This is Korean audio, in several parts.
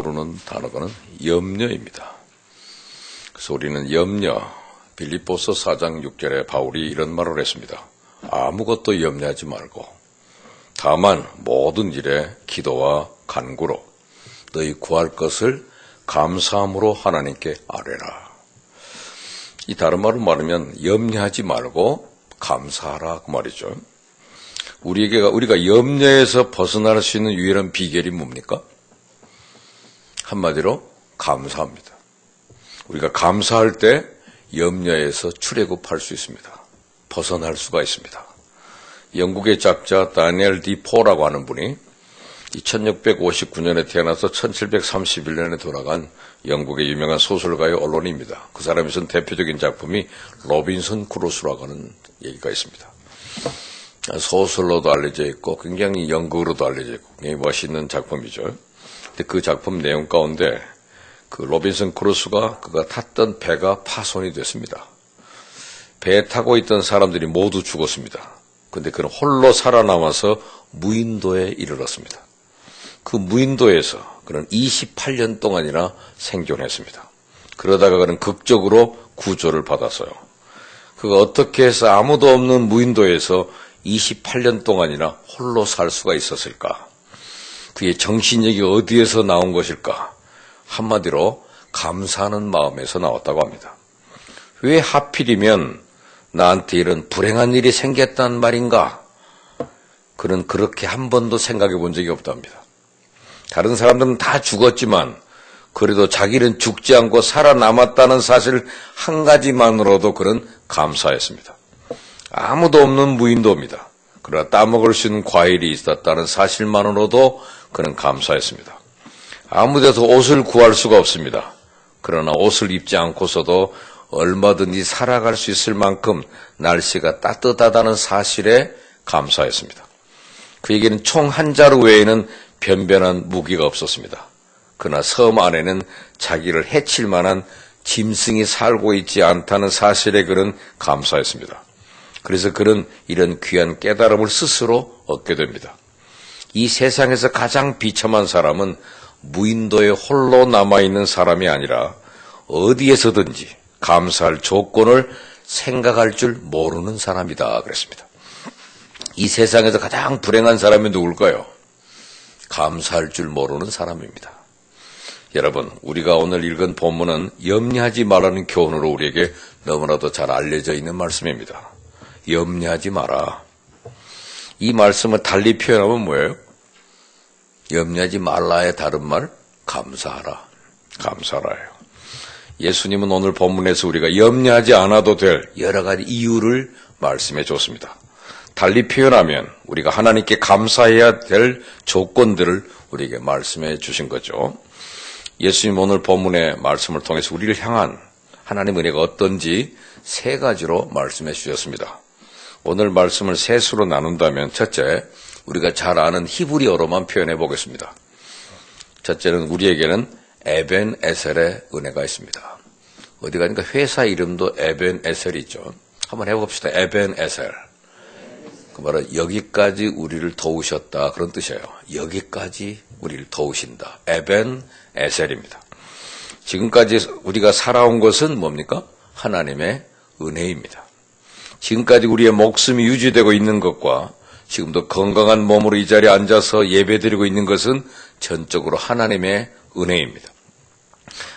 떠오르는 단어는 염려입니다. 그래서 우리는 염려, 빌립보서 4장 6절에 바울이 이런 말을 했습니다. 아무것도 염려하지 말고 다만 모든 일에 기도와 간구로 너희 구할 것을 감사함으로 하나님께 아뢰라. 이 다른 말로 말하면 염려하지 말고 감사하라 그 말이죠. 우리가 염려에서 벗어날 수 있는 유일한 비결이 뭡니까? 한마디로 감사합니다. 우리가 감사할 때 염려에서 출애굽할 수 있습니다. 벗어날 수가 있습니다. 영국의 작자 다니엘 디포라고 하는 분이 1659년에 태어나서 1731년에 돌아간 영국의 유명한 소설가의 언론입니다. 그 사람이 쓴 대표적인 작품이 로빈슨 크루소라고 하는 얘기가 있습니다. 소설로도 알려져 있고 굉장히 연극으로도 알려져 있고 굉장히 멋있는 작품이죠. 근데 그 작품 내용 가운데 그 로빈슨 크루소가 그가 탔던 배가 파손이 됐습니다. 배에 타고 있던 사람들이 모두 죽었습니다. 근데 그는 홀로 살아남아서 무인도에 이르렀습니다. 그 무인도에서 그는 28년 동안이나 생존했습니다. 그러다가 그는 극적으로 구조를 받았어요. 그가 어떻게 해서 아무도 없는 무인도에서 28년 동안이나 홀로 살 수가 있었을까? 그의 정신력이 어디에서 나온 것일까? 한마디로 감사하는 마음에서 나왔다고 합니다. 왜 하필이면 나한테 이런 불행한 일이 생겼단 말인가? 그는 그렇게 한 번도 생각해 본 적이 없답니다. 다른 사람들은 다 죽었지만 그래도 자기는 죽지 않고 살아남았다는 사실 한 가지만으로도 그는 감사했습니다. 아무도 없는 무인도입니다. 그러나 따먹을 수 있는 과일이 있었다는 사실만으로도 그는 감사했습니다. 아무 데서 옷을 구할 수가 없습니다. 그러나 옷을 입지 않고서도 얼마든지 살아갈 수 있을 만큼 날씨가 따뜻하다는 사실에 감사했습니다. 그에게는 총 한 자루 외에는 변변한 무기가 없었습니다. 그러나 섬 안에는 자기를 해칠 만한 짐승이 살고 있지 않다는 사실에 그는 감사했습니다. 그래서 그는 이런 귀한 깨달음을 스스로 얻게 됩니다. 이 세상에서 가장 비참한 사람은 무인도에 홀로 남아있는 사람이 아니라 어디에서든지 감사할 조건을 생각할 줄 모르는 사람이다 그랬습니다. 이 세상에서 가장 불행한 사람이 누굴까요? 감사할 줄 모르는 사람입니다. 여러분, 우리가 오늘 읽은 본문은 염려하지 말라는 교훈으로 우리에게 너무나도 잘 알려져 있는 말씀입니다. 염려하지 마라. 이 말씀을 달리 표현하면 뭐예요? 염려하지 말라의 다른 말, 감사하라. 감사라예요. 예수님은 오늘 본문에서 우리가 염려하지 않아도 될 여러 가지 이유를 말씀해 줬습니다. 달리 표현하면 우리가 하나님께 감사해야 될 조건들을 우리에게 말씀해 주신 거죠. 예수님 오늘 본문의 말씀을 통해서 우리를 향한 하나님의 은혜가 어떤지 세 가지로 말씀해 주셨습니다. 오늘 말씀을 셋으로 나눈다면 첫째, 우리가 잘 아는 히브리어로만 표현해 보겠습니다. 첫째는 우리에게는 에벤에셀의 은혜가 있습니다. 어디 가니까 회사 이름도 에벤에셀이 있죠. 한번 해봅시다. 에벤에셀. 그 말은 여기까지 우리를 도우셨다 그런 뜻이에요. 여기까지 우리를 도우신다. 에벤에셀입니다. 지금까지 우리가 살아온 것은 뭡니까? 하나님의 은혜입니다. 지금까지 우리의 목숨이 유지되고 있는 것과 지금도 건강한 몸으로 이 자리에 앉아서 예배드리고 있는 것은 전적으로 하나님의 은혜입니다.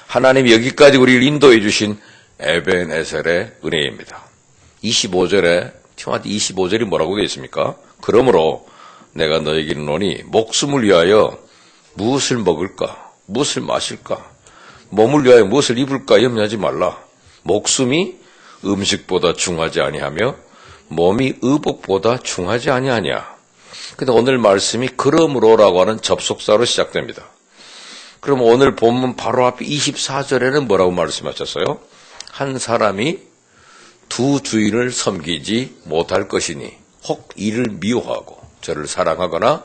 하나님이 여기까지 우리를 인도해 주신 에벤에셀의 은혜입니다. 25절에 티모데 25절이 뭐라고 되어 있습니까? 그러므로 내가 너에게 이르노니 목숨을 위하여 무엇을 먹을까? 무엇을 마실까? 몸을 위하여 무엇을 입을까? 염려하지 말라. 목숨이 음식보다 중하지 아니하며 몸이 의복보다 중하지 아니하냐. 근데 오늘 말씀이 그러므로라고 하는 접속사로 시작됩니다. 그럼 오늘 본문 바로 앞에 24절에는 뭐라고 말씀하셨어요? 한 사람이 두 주인을 섬기지 못할 것이니 혹 이를 미워하고 저를 사랑하거나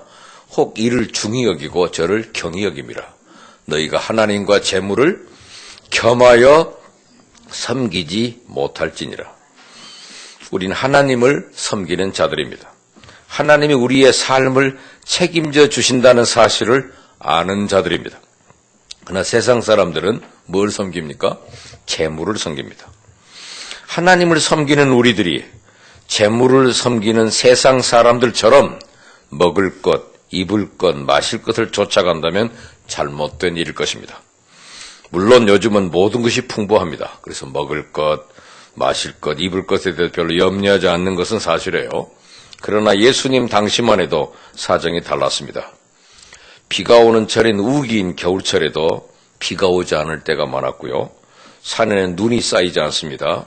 혹 이를 중히 여기고 저를 경히 여김이라. 너희가 하나님과 재물을 겸하여 섬기지 못할지니라. 우린 하나님을 섬기는 자들입니다. 하나님이 우리의 삶을 책임져 주신다는 사실을 아는 자들입니다. 그러나 세상 사람들은 뭘 섬깁니까? 재물을 섬깁니다. 하나님을 섬기는 우리들이 재물을 섬기는 세상 사람들처럼 먹을 것, 입을 것, 마실 것을 쫓아간다면 잘못된 일일 것입니다. 물론 요즘은 모든 것이 풍부합니다. 그래서 먹을 것, 마실 것, 입을 것에 대해서 별로 염려하지 않는 것은 사실이에요. 그러나 예수님 당시만 해도 사정이 달랐습니다. 비가 오는 철인 우기인 겨울철에도 비가 오지 않을 때가 많았고요. 산에는 눈이 쌓이지 않습니다.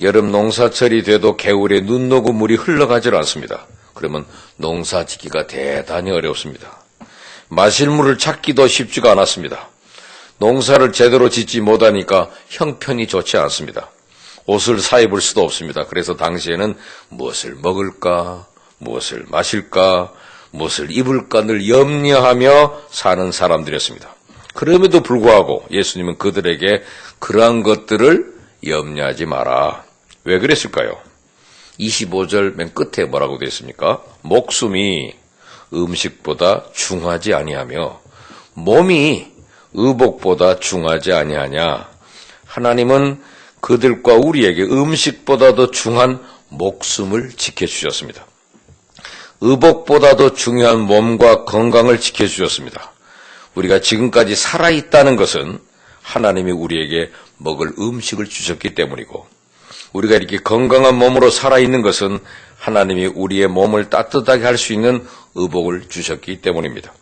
여름 농사철이 돼도 개울에 눈 녹은 물이 흘러가질 않습니다. 그러면 농사 짓기가 대단히 어렵습니다. 마실 물을 찾기도 쉽지가 않았습니다. 농사를 제대로 짓지 못하니까 형편이 좋지 않습니다. 옷을 사입을 수도 없습니다. 그래서 당시에는 무엇을 먹을까, 무엇을 마실까, 무엇을 입을까 늘 염려하며 사는 사람들이었습니다. 그럼에도 불구하고 예수님은 그들에게 그러한 것들을 염려하지 마라. 왜 그랬을까요? 25절 맨 끝에 뭐라고 되어 있습니까? 목숨이 음식보다 중하지 아니하며 몸이 의복보다 중하지 아니하냐. 하나님은 그들과 우리에게 음식보다도 중한 목숨을 지켜주셨습니다. 의복보다도 중요한 몸과 건강을 지켜주셨습니다. 우리가 지금까지 살아있다는 것은 하나님이 우리에게 먹을 음식을 주셨기 때문이고, 우리가 이렇게 건강한 몸으로 살아있는 것은 하나님이 우리의 몸을 따뜻하게 할 수 있는 의복을 주셨기 때문입니다.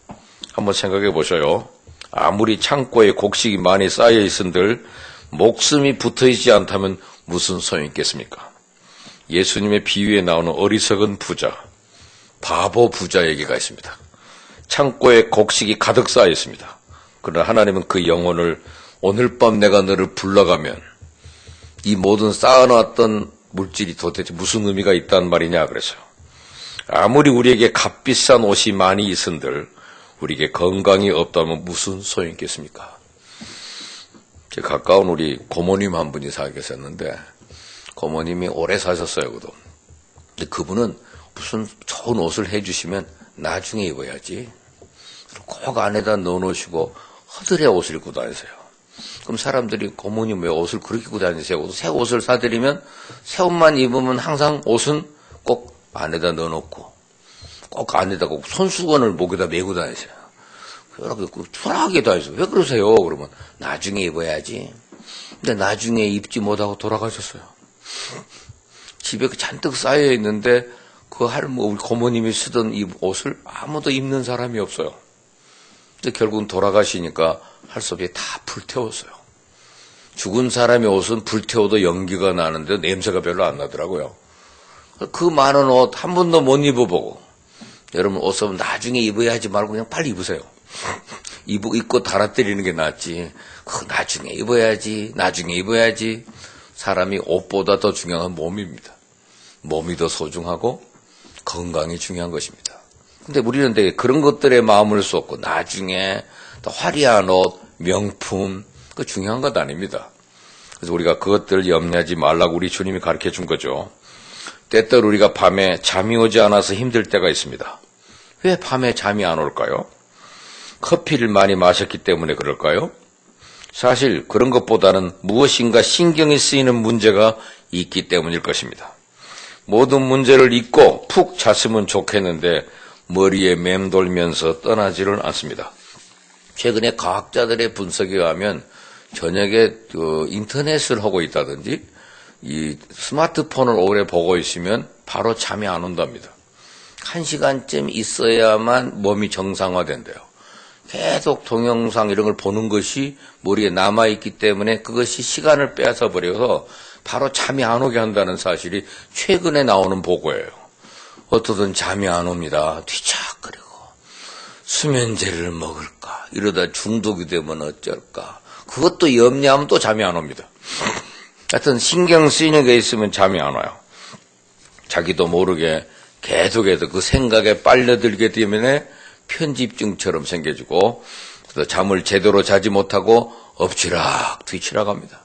한번 생각해 보셔요. 아무리 창고에 곡식이 많이 쌓여 있은들 목숨이 붙어있지 않다면 무슨 소용이 있겠습니까? 예수님의 비유에 나오는 어리석은 부자, 바보 부자 얘기가 있습니다. 창고에 곡식이 가득 쌓여 있습니다. 그러나 하나님은 그 영혼을 오늘 밤 내가 너를 불러가면 이 모든 쌓아놨던 물질이 도대체 무슨 의미가 있단 말이냐 그래서요. 아무리 우리에게 값비싼 옷이 많이 있은들 우리에게 건강이 없다면 무슨 소용이 있겠습니까? 제 가까운 우리 고모님 한 분이 살아 계셨는데 고모님이 오래 사셨어요. 근데 그분은 무슨 좋은 옷을 해주시면 나중에 입어야지. 꼭 안에다 넣어놓으시고 허들의 옷을 입고 다니세요. 그럼 사람들이 고모님 왜 옷을 그렇게 입고 다니세요? 새 옷을 사드리면 새 옷만 입으면 항상 옷은 꼭 안에다 넣어놓고 꼭 안에다 꼭 손수건을 목에다 메고 다니세요. 그렇게 초라하게 다니세요. 왜 그러세요? 그러면 나중에 입어야지. 근데 나중에 입지 못하고 돌아가셨어요. 집에 잔뜩 쌓여 있는데 그 우리 고모님이 쓰던 이 옷을 아무도 입는 사람이 없어요. 근데 결국은 돌아가시니까 할 수 없이 다 불태웠어요. 죽은 사람의 옷은 불태워도 연기가 나는데 냄새가 별로 안 나더라고요. 그 많은 옷 한 번도 못 입어보고, 여러분 옷은 나중에 입어야 하지 말고 그냥 빨리 입으세요. 입고 달아때리는 게 낫지. 나중에 입어야지, 나중에 입어야지. 사람이 옷보다 더 중요한 건 몸입니다. 몸이 더 소중하고 건강이 중요한 것입니다. 근데 우리는 되게 그런 것들에 마음을 쏟고 나중에 더 화려한 옷, 명품, 그 중요한 것 아닙니다. 그래서 우리가 그것들을 염려하지 말라고 우리 주님이 가르쳐 준 거죠. 때때로 우리가 밤에 잠이 오지 않아서 힘들 때가 있습니다. 왜 밤에 잠이 안 올까요? 커피를 많이 마셨기 때문에 그럴까요? 사실 그런 것보다는 무엇인가 신경이 쓰이는 문제가 있기 때문일 것입니다. 모든 문제를 잊고 푹 잤으면 좋겠는데 머리에 맴돌면서 떠나지를 않습니다. 최근에 과학자들의 분석에 의하면 저녁에 인터넷을 하고 있다든지 이 스마트폰을 오래 보고 있으면 바로 잠이 안 온답니다. 1시간쯤 있어야만 몸이 정상화된대요. 계속 동영상 이런 걸 보는 것이 머리에 남아있기 때문에 그것이 시간을 빼앗아 버려서 바로 잠이 안 오게 한다는 사실이 최근에 나오는 보고예요. 어떠든 잠이 안 옵니다. 뒤척거리고 수면제를 먹을까, 이러다 중독이 되면 어쩔까, 그것도 염려하면 또 잠이 안 옵니다. 하여튼 신경 쓰이는 게 있으면 잠이 안 와요. 자기도 모르게 계속해서 그 생각에 빨려들게 되면 편집증처럼 생겨지고 잠을 제대로 자지 못하고 엎치락 뒤치락 합니다.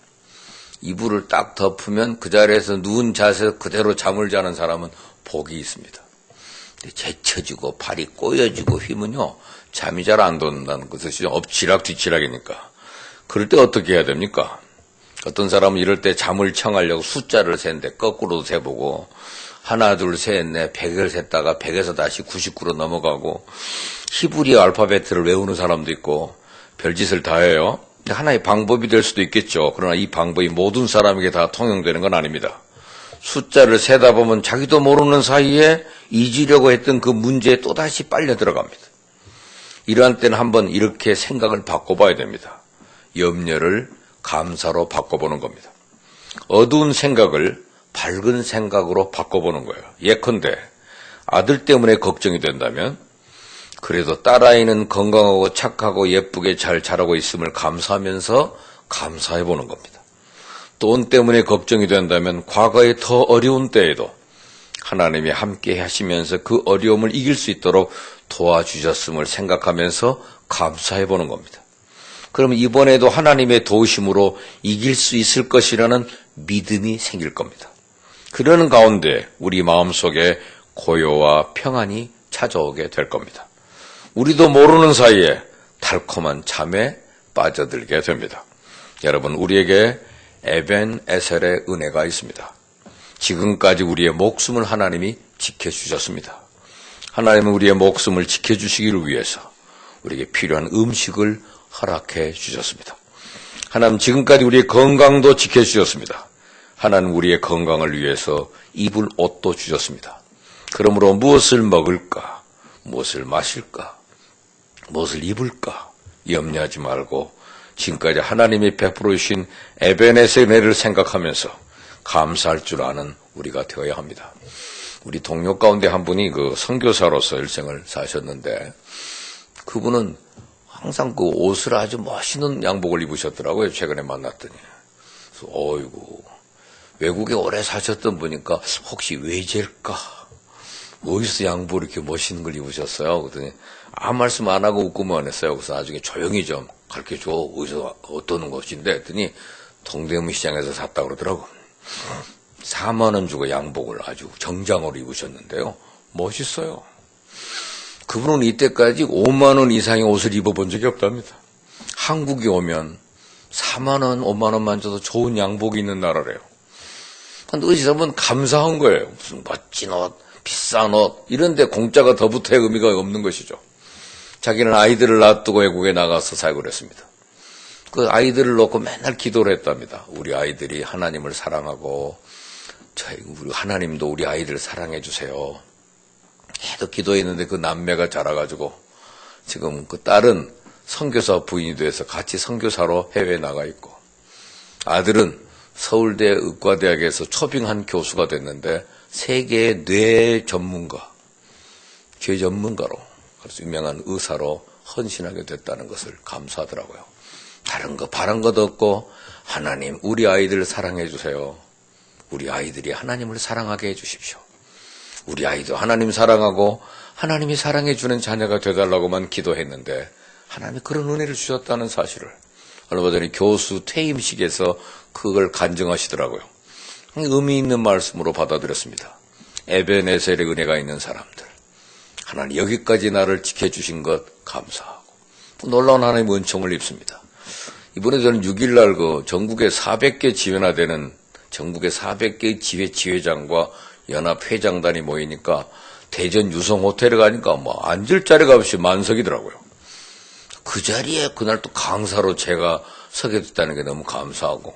이불을 딱 덮으면 그 자리에서 누운 자세에서 그대로 잠을 자는 사람은 복이 있습니다. 근데 제쳐지고 발이 꼬여지고 휘면요 잠이 잘 안 돋는다는 것이 엎치락 뒤치락이니까. 그럴 때 어떻게 해야 됩니까? 어떤 사람은 이럴 때 잠을 청하려고 숫자를 세는데 거꾸로도 세보고 하나 둘 셋 넷 100을 셌다가 100에서 다시 99로 넘어가고 히브리 알파벳을 외우는 사람도 있고 별짓을 다 해요. 하나의 방법이 될 수도 있겠죠. 그러나 이 방법이 모든 사람에게 다 통용되는 건 아닙니다. 숫자를 세다 보면 자기도 모르는 사이에 잊으려고 했던 그 문제에 또다시 빨려 들어갑니다. 이러한 때는 한번 이렇게 생각을 바꿔봐야 됩니다. 염려를 감사로 바꿔보는 겁니다. 어두운 생각을 밝은 생각으로 바꿔보는 거예요. 예컨대 아들 때문에 걱정이 된다면 그래도 딸아이는 건강하고 착하고 예쁘게 잘 자라고 있음을 감사하면서 감사해보는 겁니다. 돈 때문에 걱정이 된다면 과거의 더 어려운 때에도 하나님이 함께 하시면서 그 어려움을 이길 수 있도록 도와주셨음을 생각하면서 감사해보는 겁니다. 그럼 이번에도 하나님의 도우심으로 이길 수 있을 것이라는 믿음이 생길 겁니다. 그러는 가운데 우리 마음속에 고요와 평안이 찾아오게 될 겁니다. 우리도 모르는 사이에 달콤한 잠에 빠져들게 됩니다. 여러분, 우리에게 에벤에셀의 은혜가 있습니다. 지금까지 우리의 목숨을 하나님이 지켜주셨습니다. 하나님은 우리의 목숨을 지켜주시기를 위해서 우리에게 필요한 음식을 허락해 주셨습니다. 하나님 지금까지 우리의 건강도 지켜주셨습니다. 하나님 우리의 건강을 위해서 입을 옷도 주셨습니다. 그러므로 무엇을 먹을까, 무엇을 마실까, 무엇을 입을까 염려하지 말고 지금까지 하나님이 베풀어 주신 에벤에셀의 은혜를 생각하면서 감사할 줄 아는 우리가 되어야 합니다. 우리 동료 가운데 한 분이 그 선교사로서 일생을 사셨는데 그분은 항상 그 옷을 아주 멋있는 양복을 입으셨더라고요. 최근에 만났더니. 그래서 어이구, 외국에 오래 사셨던 분이니까 혹시 외제일까? 어디서 양복을 이렇게 멋있는 걸 입으셨어요? 그랬더니 아무 말씀 안 하고 웃고만 했어요. 그래서 나중에 조용히 좀 가르쳐줘. 어디서 어떤 것인데 했더니 동대문 시장에서 샀다고 그러더라고. 4만 원 주고 양복을 아주 정장으로 입으셨는데요. 멋있어요. 그분은 이때까지 5만 원 이상의 옷을 입어본 적이 없답니다. 한국에 오면 4만 원, 5만 원만 줘도 좋은 양복이 있는 나라래요. 근데 어디서 보면 감사한 거예요. 무슨 멋진 옷, 비싼 옷 이런 데 공짜가 더 붙어야 의미가 없는 것이죠. 자기는 아이들을 놔두고 외국에 나가서 살고 그랬습니다. 그 아이들을 놓고 맨날 기도를 했답니다. 우리 아이들이 하나님을 사랑하고 우리 하나님도 우리 아이들을 사랑해 주세요. 계속 기도했는데 그 남매가 자라가지고 지금 그 딸은 선교사 부인이 돼서 같이 선교사로 해외에 나가 있고 아들은 서울대 의과대학에서 초빙한 교수가 됐는데 세계의 뇌 전문가, 죄 전문가로 그래서 유명한 의사로 헌신하게 됐다는 것을 감사하더라고요. 다른 거 바란 것도 없고 하나님 우리 아이들 사랑해 주세요. 우리 아이들이 하나님을 사랑하게 해 주십시오. 우리 아이도 하나님 사랑하고 하나님이 사랑해 주는 자녀가 되달라고만 기도했는데 하나님이 그런 은혜를 주셨다는 사실을 얼마 전에 교수 퇴임식에서 그걸 간증하시더라고요. 의미 있는 말씀으로 받아들였습니다. 에벤에셀의 은혜가 있는 사람들, 하나님 여기까지 나를 지켜주신 것 감사하고 놀라운 하나님의 은총을 입습니다. 이번에 저는 6일날 그 전국에 400개 지회나되는 전국의 400개 지회장과 연합회장단이 모이니까 대전 유성호텔에 가니까 뭐 앉을 자리가 없이 만석이더라고요. 그 자리에 그날 또 강사로 제가 서게 됐다는 게 너무 감사하고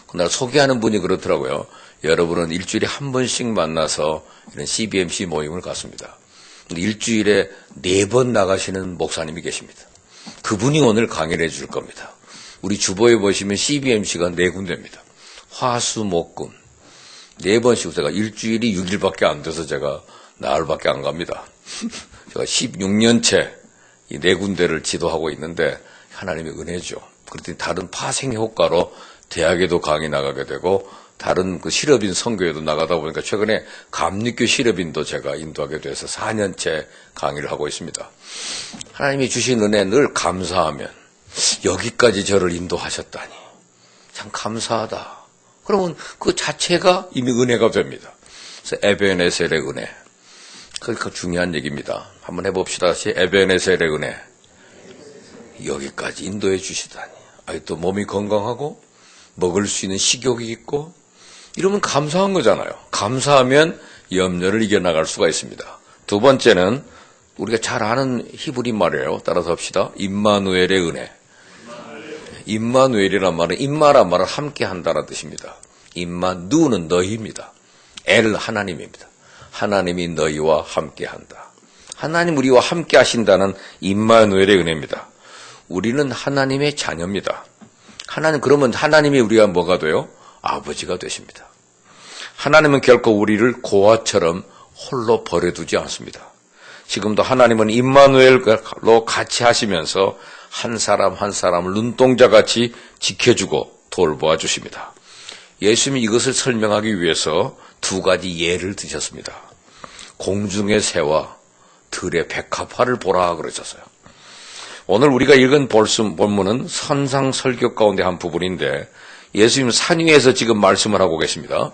그날 소개하는 분이 그렇더라고요. 여러분은 일주일에 한 번씩 만나서 이런 CBMC 모임을 갖습니다. 일주일에 4번 나가시는 목사님이 계십니다. 그분이 오늘 강의를 해줄 겁니다. 우리 주보에 보시면 CBMC가 4군데입니다. 화수 목금 4번씩 제가 일주일이 6일밖에 안 돼서 제가 나흘밖에 안 갑니다. 제가 16년째 이 4군데를 지도하고 있는데 하나님의 은혜죠. 그랬더니 다른 파생 효과로 대학에도 강의 나가게 되고 다른 그 실업인 선교에도 나가다 보니까 최근에 감리교 실업인도 제가 인도하게 돼서 4년째 강의를 하고 있습니다. 하나님이 주신 은혜 늘 감사하면 여기까지 저를 인도하셨다니 참 감사하다. 그러면 그 자체가 이미 은혜가 됩니다. 그래서 에벤에셀의 은혜. 그러니까 중요한 얘기입니다. 한번 해봅시다. 다시 에벤에셀의 은혜. 여기까지 인도해 주시다니. 아니, 또 몸이 건강하고 먹을 수 있는 식욕이 있고 이러면 감사한 거잖아요. 감사하면 염려를 이겨나갈 수가 있습니다. 두 번째는 우리가 잘 아는 히브리 말이에요. 따라서 합시다. 임마누엘의 은혜. 임마누엘이란 말은 임마란 말은 함께 한다는 뜻입니다. 임마누는 너희입니다. 엘 하나님입니다. 하나님이 너희와 함께 한다. 하나님 우리와 함께 하신다는 임마누엘의 은혜입니다. 우리는 하나님의 자녀입니다. 그러면 하나님이 우리가 뭐가 돼요? 아버지가 되십니다. 하나님은 결코 우리를 고아처럼 홀로 버려두지 않습니다. 지금도 하나님은 임마누엘로 같이 하시면서 한 사람 한 사람을 눈동자같이 지켜주고 돌보아 주십니다. 예수님이 이것을 설명하기 위해서 두 가지 예를 드셨습니다. 공중의 새와 들의 백합화를 보라 그러셨어요. 오늘 우리가 읽은 본문은 선상설교 가운데 한 부분인데 예수님 산 위에서 지금 말씀을 하고 계십니다.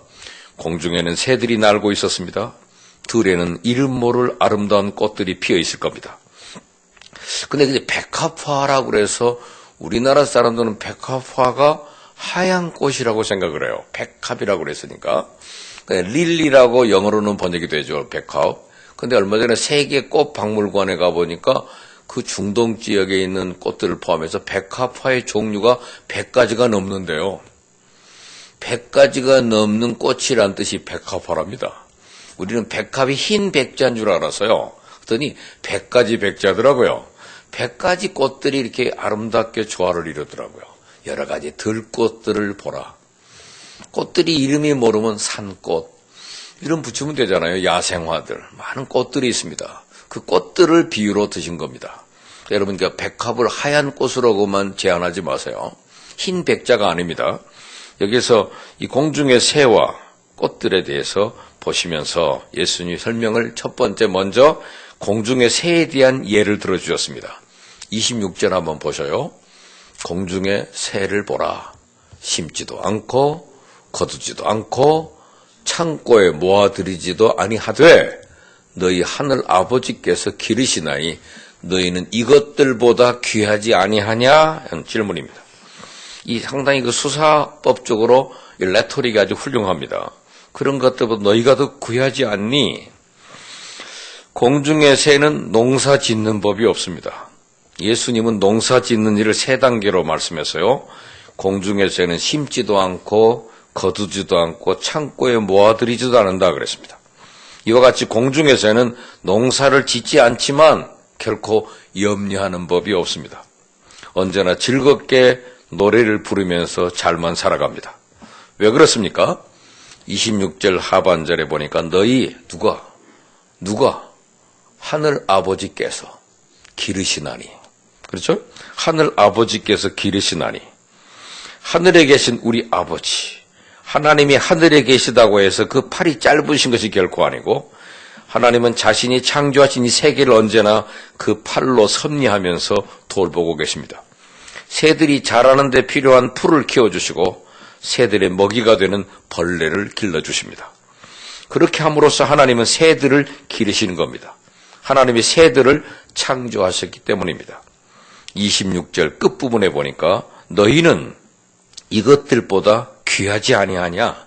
공중에는 새들이 날고 있었습니다. 들에는 이름 모를 아름다운 꽃들이 피어 있을 겁니다. 근데 백합화라고 그래서 우리나라 사람들은 백합화가 하얀 꽃이라고 생각을 해요. 백합이라고 그랬으니까. 릴리라고 영어로는 번역이 되죠. 백합. 근데 얼마 전에 세계 꽃박물관에 가보니까 그 중동 지역에 있는 꽃들을 포함해서 백합화의 종류가 100가지가 넘는데요. 100가지가 넘는 꽃이란 뜻이 백합화랍니다. 우리는 백합이 흰 백자인 줄 알았어요. 그랬더니 100가지 백자더라고요. 100가지 꽃들이 이렇게 아름답게 조화를 이루더라고요. 여러 가지 들꽃들을 보라. 꽃들이 이름이 모르면 산꽃. 이름 붙이면 되잖아요. 야생화들. 많은 꽃들이 있습니다. 그 꽃들을 비유로 드신 겁니다. 여러분, 백합을 하얀 꽃으로만 제한하지 마세요. 흰 백자가 아닙니다. 여기서 이 공중의 새와 꽃들에 대해서 보시면서 예수님이 설명을 첫 번째 먼저 공중의 새에 대한 예를 들어주셨습니다. 26절 한번 보셔요. 공중의 새를 보라. 심지도 않고 거두지도 않고 창고에 모아들이지도 아니하되 너희 하늘 아버지께서 기르시나니 너희는 이것들보다 귀하지 아니하냐? 하는 질문입니다. 이 상당히 그 수사법적으로 레토릭이 아주 훌륭합니다. 그런 것들보다 너희가 더 귀하지 않니? 공중의 새는 농사 짓는 법이 없습니다. 예수님은 농사 짓는 일을 3단계로 말씀했어요. 공중의 새는 심지도 않고 거두지도 않고 창고에 모아들이지도 않는다 그랬습니다. 이와 같이 공중의 새는 농사를 짓지 않지만 결코 염려하는 법이 없습니다. 언제나 즐겁게 노래를 부르면서 잘만 살아갑니다. 왜 그렇습니까? 26절 하반절에 보니까 너희 누가 하늘 아버지께서 기르시나니, 그렇죠? 하늘 아버지께서 기르시나니, 하늘에 계신 우리 아버지, 하나님이 하늘에 계시다고 해서 그 팔이 짧으신 것이 결코 아니고 하나님은 자신이 창조하신 이 세계를 언제나 그 팔로 섭리하면서 돌보고 계십니다. 새들이 자라는 데 필요한 풀을 키워주시고 새들의 먹이가 되는 벌레를 길러주십니다. 그렇게 함으로써 하나님은 새들을 기르시는 겁니다. 하나님이 새들을 창조하셨기 때문입니다. 26절 끝부분에 보니까 너희는 이것들보다 귀하지 아니하냐?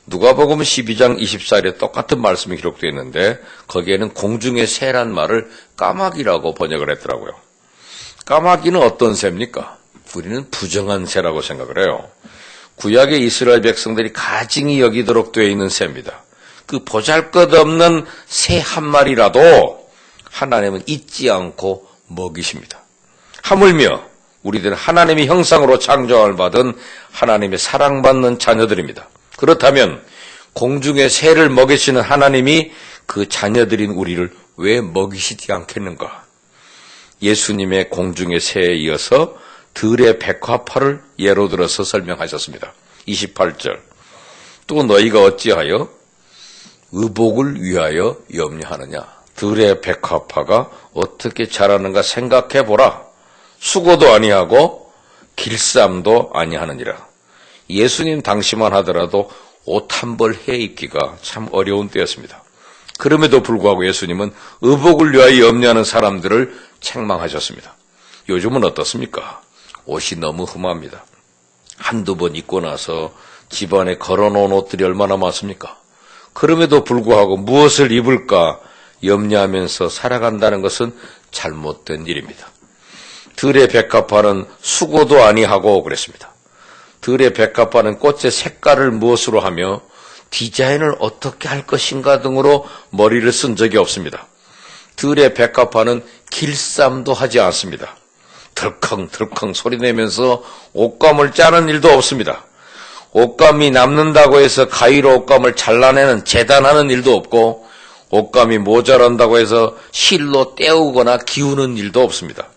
누가복음 12장 24절에 똑같은 말씀이 기록되어 있는데 거기에는 공중의 새란 말을 까마귀라고 번역을 했더라고요. 까마귀는 어떤 새입니까? 우리는 부정한 새라고 생각을 해요. 구약의 이스라엘 백성들이 가증히 여기도록 되어 있는 새입니다. 그 보잘것없는 새 한 마리라도 하나님은 잊지 않고 먹이십니다. 하물며 우리들은 하나님의 형상으로 창조함을 받은 하나님의 사랑받는 자녀들입니다. 그렇다면 공중의 새를 먹이시는 하나님이 그 자녀들인 우리를 왜 먹이시지 않겠는가? 예수님의 공중의 새에 이어서 들의 백합화를 예로 들어서 설명하셨습니다. 28절 또 너희가 어찌하여 의복을 위하여 염려하느냐? 들의 백합화가 어떻게 자라는가 생각해보라. 수고도 아니하고 길쌈도 아니하느니라. 예수님 당시만 하더라도 옷 한 벌 해 입기가 참 어려운 때였습니다. 그럼에도 불구하고 예수님은 의복을 위하여 염려하는 사람들을 책망하셨습니다. 요즘은 어떻습니까? 옷이 너무 흠합니다. 한두 번 입고 나서 집안에 걸어놓은 옷들이 얼마나 많습니까? 그럼에도 불구하고 무엇을 입을까 염려하면서 살아간다는 것은 잘못된 일입니다. 들의 백합화는 수고도 아니하고 그랬습니다. 들의 백합화는 꽃의 색깔을 무엇으로 하며 디자인을 어떻게 할 것인가 등으로 머리를 쓴 적이 없습니다. 들의 백합화는 길쌈도 하지 않습니다. 덜컹덜컹 소리내면서 옷감을 짜는 일도 없습니다. 옷감이 남는다고 해서 가위로 옷감을 잘라내는 재단하는 일도 없고 옷감이 모자란다고 해서 실로 떼우거나 기우는 일도 없습니다.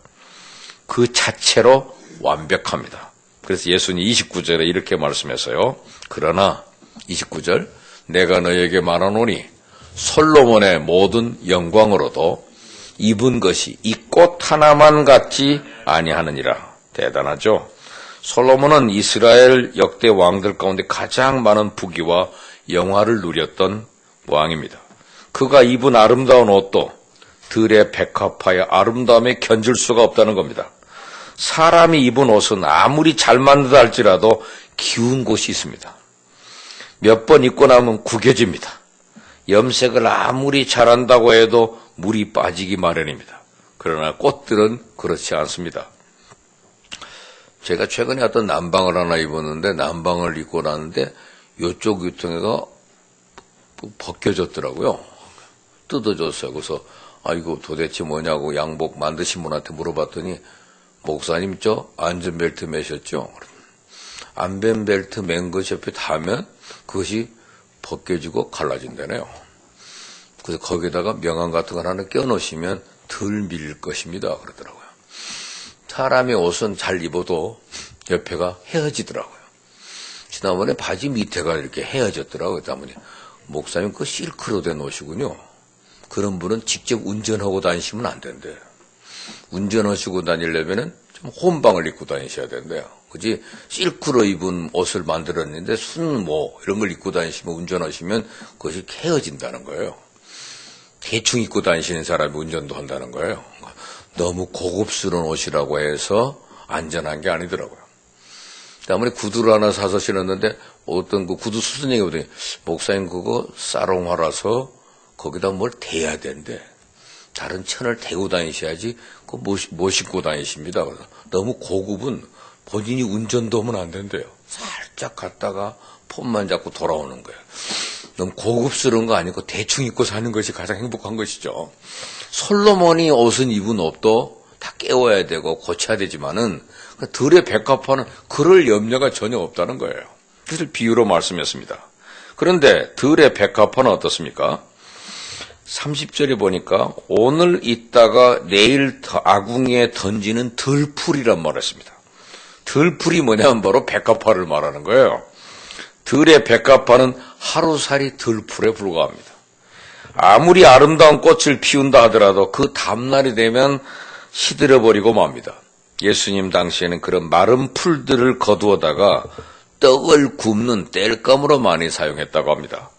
그 자체로 완벽합니다. 그래서 예수님 29절에 이렇게 말씀했어요. 그러나 29절 내가 너에게 말하노니 솔로몬의 모든 영광으로도 입은 것이 이 꽃 하나만 같지 아니하느니라. 대단하죠. 솔로몬은 이스라엘 역대 왕들 가운데 가장 많은 부귀와 영화를 누렸던 왕입니다. 그가 입은 아름다운 옷도 들의 백합화의 아름다움에 견줄 수가 없다는 겁니다. 사람이 입은 옷은 아무리 잘 만들다 할지라도 기운 곳이 있습니다. 몇 번 입고 나면 구겨집니다. 염색을 아무리 잘한다고 해도 물이 빠지기 마련입니다. 그러나 꽃들은 그렇지 않습니다. 제가 최근에 어떤 남방을 하나 입었는데 남방을 입고 나는데 이쪽 유통에가 벗겨졌더라고요. 뜯어졌어요. 그래서 이거 도대체 뭐냐고 양복 만드신 분한테 물어봤더니 목사님 저 안전벨트 매셨죠? 안전벨트 맨 것이 옆에 닿으면 그것이 벗겨지고 갈라진다네요. 그래서 거기다가 명함 같은 걸 하나 껴놓으시면 덜 밀릴 것입니다. 그러더라고요. 사람의 옷은 잘 입어도 옆에가 헤어지더라고요. 지난번에 바지 밑에가 이렇게 헤어졌더라고요. 그랬더니 목사님 그거 실크로 된 옷이군요. 그런 분은 직접 운전하고 다니시면 안 된대요. 운전하시고 다니려면은 좀 혼방을 입고 다니셔야 된대요. 그지? 실크로 입은 옷을 만들었는데 순모 이런 걸 입고 다니시면 운전하시면 그것이 헤어진다는 거예요. 대충 입고 다니시는 사람이 운전도 한다는 거예요. 너무 고급스러운 옷이라고 해서 안전한 게 아니더라고요. 아무리 구두를 하나 사서 신었는데 어떤 그 구두 수선생이 보더니 목사님 그거 사롱화라서 거기다 뭘 대야 된대. 다른 천을 대고 다니셔야지 그거 못 신고 다니십니다. 그래서 너무 고급은 본인이 운전도 하면 안 된대요. 살짝 갔다가 폰만 잡고 돌아오는 거예요. 너무 고급스러운 거 아니고 대충 입고 사는 것이 가장 행복한 것이죠. 솔로몬이 옷은 입은 옷도 다 깨워야 되고 고쳐야 되지만은 들의 백합화는 그럴 염려가 전혀 없다는 거예요. 그것을 비유로 말씀했습니다. 그런데 들의 백합화는 어떻습니까? 30절에 보니까 오늘 있다가 내일 아궁이에 던지는 들풀이란 말을 했습니다. 들풀이 뭐냐면 바로 백합화를 말하는 거예요. 들의 백합화는 하루살이 들풀에 불과합니다. 아무리 아름다운 꽃을 피운다 하더라도 그 다음날이 되면 시들어버리고 맙니다. 예수님 당시에는 그런 마른 풀들을 거두어다가 떡을 굽는 땔감으로 많이 사용했다고 합니다.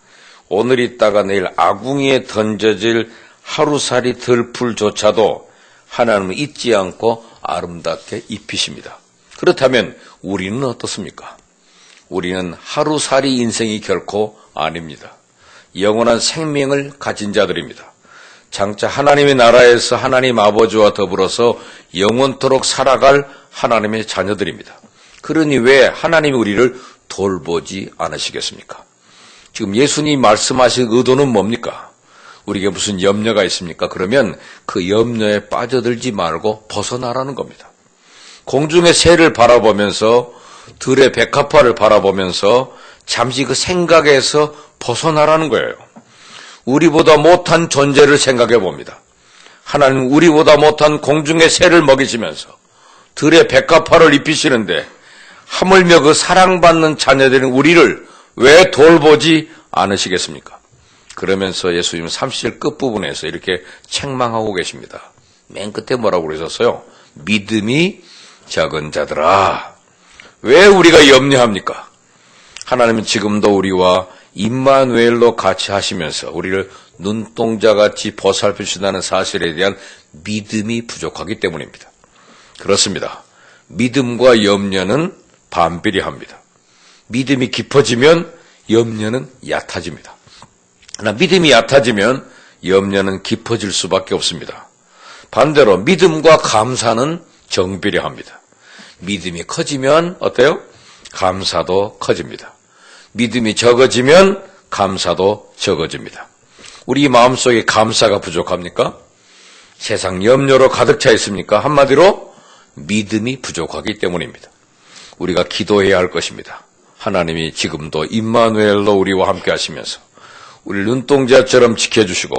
오늘 있다가 내일 아궁이에 던져질 하루살이 들풀조차도 하나님은 잊지 않고 아름답게 입히십니다. 그렇다면 우리는 어떻습니까? 우리는 하루살이 인생이 결코 아닙니다. 영원한 생명을 가진 자들입니다. 장차 하나님의 나라에서 하나님 아버지와 더불어서 영원토록 살아갈 하나님의 자녀들입니다. 그러니 왜 하나님이 우리를 돌보지 않으시겠습니까? 지금 예수님이 말씀하신 의도는 뭡니까? 우리에게 무슨 염려가 있습니까? 그러면 그 염려에 빠져들지 말고 벗어나라는 겁니다. 공중의 새를 바라보면서 들의 백합화를 바라보면서 잠시 그 생각에서 벗어나라는 거예요. 우리보다 못한 존재를 생각해 봅니다. 하나님은 우리보다 못한 공중의 새를 먹이시면서 들의 백합화를 입히시는데 하물며 그 사랑받는 자녀들인 우리를 왜 돌보지 않으시겠습니까? 그러면서 예수님은 30절 끝부분에서 이렇게 책망하고 계십니다. 맨 끝에 뭐라고 그러셨어요? 믿음이 적은 자들아. 왜 우리가 염려합니까? 하나님은 지금도 우리와 임마누엘로 같이 하시면서 우리를 눈동자같이 보살펴주신다는 사실에 대한 믿음이 부족하기 때문입니다. 그렇습니다. 믿음과 염려는 반비례합니다. 믿음이 깊어지면 염려는 얕아집니다. 그러나 믿음이 얕아지면 염려는 깊어질 수밖에 없습니다. 반대로 믿음과 감사는 정비례합니다. 믿음이 커지면 어때요? 감사도 커집니다. 믿음이 적어지면 감사도 적어집니다. 우리 마음속에 감사가 부족합니까? 세상 염려로 가득 차 있습니까? 한마디로 믿음이 부족하기 때문입니다. 우리가 기도해야 할 것입니다. 하나님이 지금도 임마누엘로 우리와 함께 하시면서 우리 눈동자처럼 지켜주시고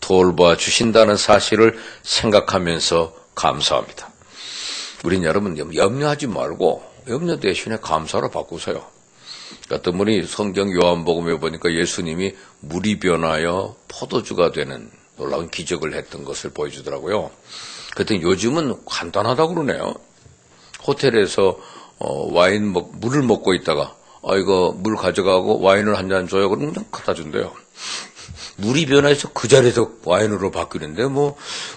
돌봐 주신다는 사실을 생각하면서 감사합니다. 우린 여러분 염려하지 말고 염려 대신에 감사로 바꾸세요. 어떤 분이 성경 요한복음에 보니까 예수님이 물이 변하여 포도주가 되는 놀라운 기적을 했던 것을 보여주더라고요. 그랬더니 요즘은 간단하다고 그러네요. 호텔에서 물을 먹고 있다가 이거 물 가져가고 와인을 한 잔 줘요. 그러면 그냥 갖다 준대요. 물이 변해서 그 자리에서 와인으로 바뀌는데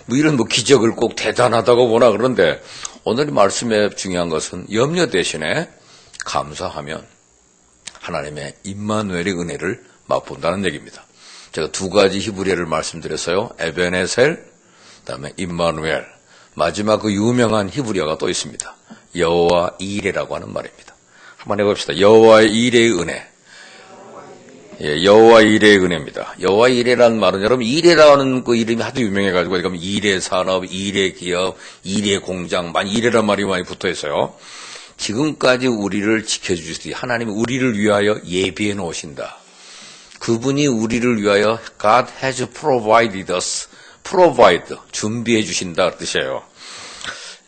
이런 기적을 꼭 대단하다고 보나 그런데 오늘 말씀에 중요한 것은 염려 대신에 감사하면 하나님의 임마누엘의 은혜를 맛본다는 얘기입니다. 제가 두 가지 히브리어를 말씀드렸어요. 에베네셀, 그다음에 임마누엘. 마지막 그 유명한 히브리어가 또 있습니다. 여호와 이레라고 하는 말입니다. 한번 해봅시다. 여호와의 이레의 은혜. 예, 여호와 이레의 은혜입니다. 여호와 이레라는 말은 여러분 이레라는 그 이름이 하도 유명해가지고 그러니까 이레 산업, 이레 기업, 이레 공장, 이레란 말이 많이 붙어 있어요. 지금까지 우리를 지켜주시듯이 하나님이 우리를 위하여 예비해 놓으신다. 그분이 우리를 위하여 God has provided us, provide, 준비해 주신다 뜻이에요.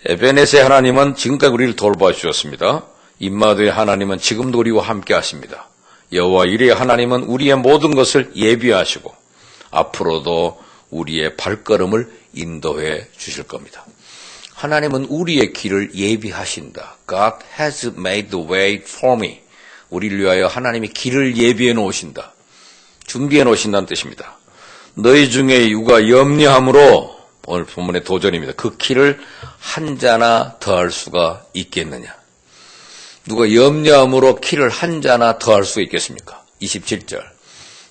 에베네세 하나님은 지금까지 우리를 돌봐주셨습니다. 임마누엘 하나님은 지금도 우리와 함께 하십니다. 여호와 이레 하나님은 우리의 모든 것을 예비하시고 앞으로도 우리의 발걸음을 인도해 주실 겁니다. 하나님은 우리의 길을 예비하신다. God has made the way for me. 우리를 위하여 하나님이 길을 예비해 놓으신다. 준비해 놓으신다는 뜻입니다. 너희 중에 누가 염려함으로 오늘 본문의 도전입니다. 그 길을 한 자나 더할 수가 있겠느냐. 누가 염려함으로 키를 한 자나 더할 수 있겠습니까? 27절.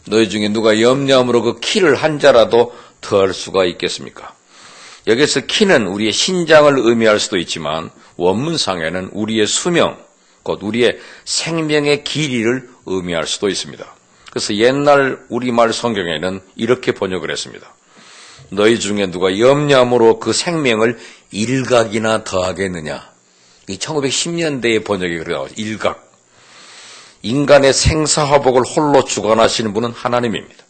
너희 중에 누가 염려함으로 그 키를 한 자라도 더할 수가 있겠습니까? 여기서 키는 우리의 신장을 의미할 수도 있지만 원문상에는 우리의 수명, 곧 우리의 생명의 길이를 의미할 수도 있습니다. 그래서 옛날 우리말 성경에는 이렇게 번역을 했습니다. 너희 중에 누가 염려함으로 그 생명을 일각이나 더하겠느냐. 이 1910년대의 번역이 그렇게 나와요. 일각. 인간의 생사화복을 홀로 주관하시는 분은 하나님입니다.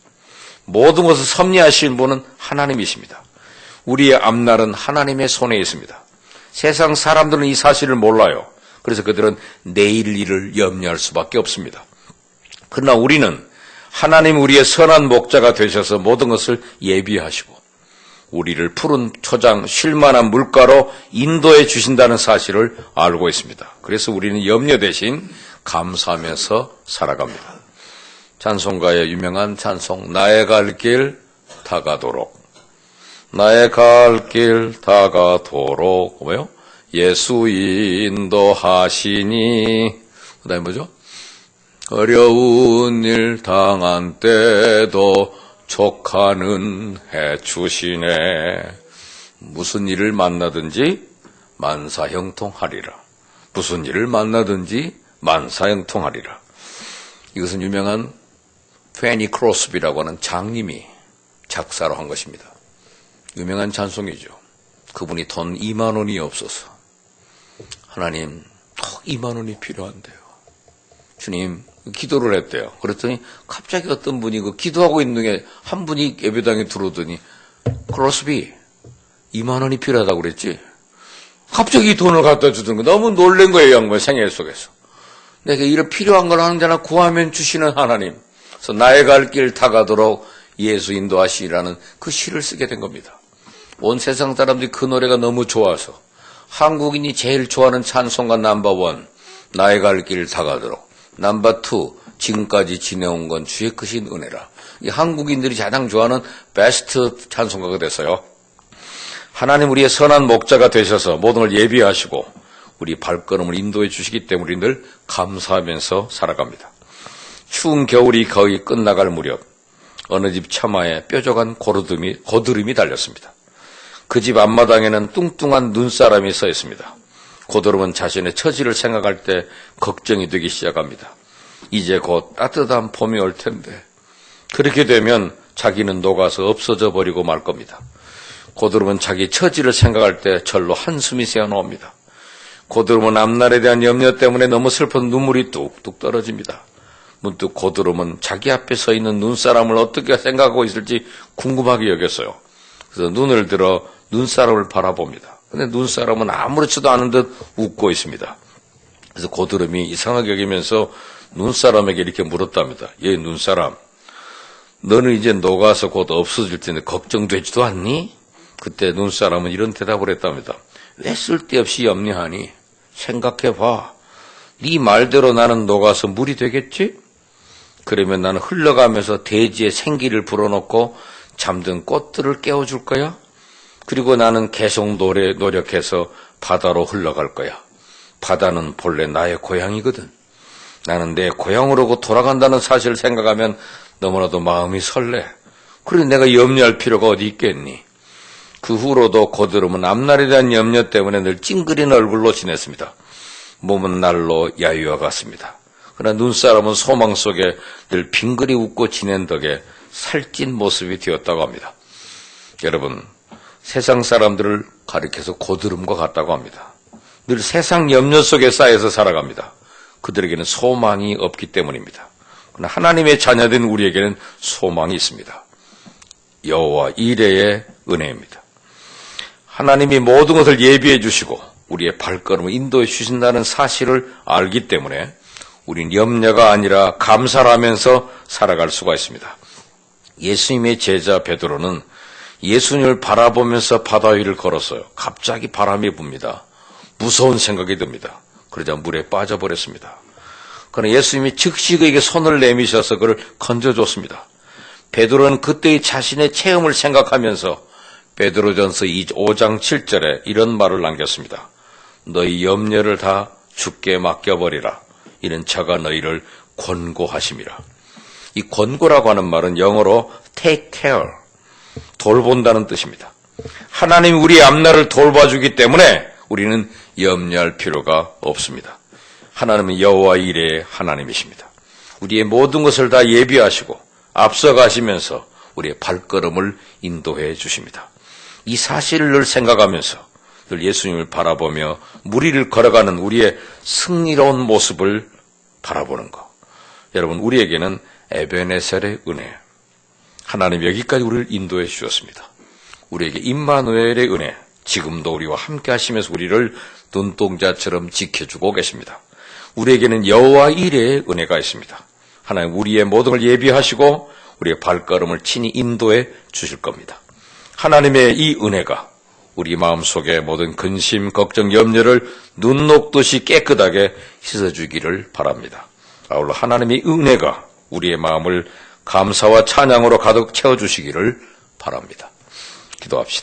모든 것을 섭리하시는 분은 하나님이십니다. 우리의 앞날은 하나님의 손에 있습니다. 세상 사람들은 이 사실을 몰라요. 그래서 그들은 내일 일을 염려할 수밖에 없습니다. 그러나 우리는 하나님 우리의 선한 목자가 되셔서 모든 것을 예비하시고 우리를 푸른 초장 쉴만한 물가로 인도해 주신다는 사실을 알고 있습니다. 그래서 우리는 염려 대신 감사하면서 살아갑니다. 찬송가의 유명한 찬송 나의 갈 길 다가도록 나의 갈 길 다가도록 뭐요? 예수 인도하시니 그 다음에 뭐죠? 어려운 일 당한 때도 족하는 해주시네. 무슨 일을 만나든지 만사형통하리라. 무슨 일을 만나든지 만사형통하리라. 이것은 유명한 페니 크로스비라고 하는 장님이 작사로 한 것입니다. 유명한 찬송이죠. 그분이 돈 2만 원이 없어서 하나님 2만 원이 필요한데요. 주님 기도를 했대요. 그랬더니 갑자기 어떤 분이 그 기도하고 있는 게 한 분이 예배당에 들어오더니 크로스비 2만 원이 필요하다고 그랬지. 갑자기 돈을 갖다 주던 거 너무 놀란 거예요. 양반 생애 속에서. 내가 이런 필요한 걸 하는 자나 구하면 주시는 하나님. 그래서 나의 갈 길 다가도록 예수 인도하시라는 그 시를 쓰게 된 겁니다. 온 세상 사람들이 그 노래가 너무 좋아서 한국인이 제일 좋아하는 찬송가 넘버1 나의 갈 길 다가도록 넘버2 지금까지 지내온 건 주의 크신 은혜라. 이 한국인들이 가장 좋아하는 베스트 찬송가가 됐어요. 하나님 우리의 선한 목자가 되셔서 모든 걸 예비하시고 우리 발걸음을 인도해 주시기 때문에 늘 감사하면서 살아갑니다. 추운 겨울이 거의 끝나갈 무렵 어느 집 처마에 뾰족한 고드름이 달렸습니다. 그 집 앞마당에는 뚱뚱한 눈사람이 서 있습니다. 고드름은 자신의 처지를 생각할 때 걱정이 되기 시작합니다. 이제 곧 따뜻한 봄이 올 텐데 그렇게 되면 자기는 녹아서 없어져 버리고 말 겁니다. 고드름은 자기 처지를 생각할 때 절로 한숨이 새어나옵니다. 고드름은 앞날에 대한 염려 때문에 너무 슬픈 눈물이 뚝뚝 떨어집니다. 문득 고드름은 자기 앞에 서 있는 눈사람을 어떻게 생각하고 있을지 궁금하게 여겼어요. 그래서 눈을 들어 눈사람을 바라봅니다. 근데 눈사람은 아무렇지도 않은 듯 웃고 있습니다. 그래서 고드름이 이상하게 여기면서 눈사람에게 이렇게 물었답니다. 얘 눈사람, 너는 이제 녹아서 곧 없어질 텐데 걱정되지도 않니? 그때 눈사람은 이런 대답을 했답니다. 왜 쓸데없이 염려하니? 생각해봐. 네 말대로 나는 녹아서 물이 되겠지? 그러면 나는 흘러가면서 대지에 생기를 불어넣고 잠든 꽃들을 깨워줄 거야. 그리고 나는 계속 노력해서 바다로 흘러갈 거야. 바다는 본래 나의 고향이거든. 나는 내 고향으로 돌아간다는 사실을 생각하면 너무나도 마음이 설레. 그래 내가 염려할 필요가 어디 있겠니? 그 후로도 고드름은 앞날에 대한 염려 때문에 늘 찡그린 얼굴로 지냈습니다. 몸은 날로 야유와 같습니다. 그러나 눈사람은 소망 속에 늘 빙그리 웃고 지낸 덕에 살찐 모습이 되었다고 합니다. 여러분, 세상 사람들을 가리켜서 고드름과 같다고 합니다. 늘 세상 염려 속에 쌓여서 살아갑니다. 그들에게는 소망이 없기 때문입니다. 그러나 하나님의 자녀된 우리에게는 소망이 있습니다. 여호와 이레의 은혜입니다. 하나님이 모든 것을 예비해 주시고 우리의 발걸음을 인도해 주신다는 사실을 알기 때문에 우린 염려가 아니라 감사를 하면서 살아갈 수가 있습니다. 예수님의 제자 베드로는 예수님을 바라보면서 바다 위를 걸었어요. 갑자기 바람이 붑니다. 무서운 생각이 듭니다. 그러자 물에 빠져버렸습니다. 그러나 예수님이 즉시 그에게 손을 내미셔서 그를 건져줬습니다. 베드로는 그때의 자신의 체험을 생각하면서 베드로전서 5장 7절에 이런 말을 남겼습니다. 너희 염려를 다 주께 맡겨버리라. 이는 저가 너희를 권고하심이라. 이 권고라고 하는 말은 영어로 take care, 돌본다는 뜻입니다. 하나님이 우리의 앞날을 돌봐주기 때문에 우리는 염려할 필요가 없습니다. 하나님은 여호와 이레의 하나님이십니다. 우리의 모든 것을 다 예비하시고 앞서가시면서 우리의 발걸음을 인도해 주십니다. 이 사실을 늘 생각하면서 늘 예수님을 바라보며 무리를 걸어가는 우리의 승리로운 모습을 바라보는 것. 여러분, 우리에게는 에베네셀의 은혜, 하나님 여기까지 우리를 인도해 주셨습니다. 우리에게 임마누엘의 은혜, 지금도 우리와 함께 하시면서 우리를 눈동자처럼 지켜주고 계십니다. 우리에게는 여호와 이레의 은혜가 있습니다. 하나님 우리의 모든 걸 예비하시고 우리의 발걸음을 친히 인도해 주실 겁니다. 하나님의 이 은혜가 우리 마음속에 모든 근심, 걱정, 염려를 눈 녹듯이 깨끗하게 씻어주기를 바랍니다. 아울러 하나님의 은혜가 우리의 마음을 감사와 찬양으로 가득 채워주시기를 바랍니다. 기도합시다.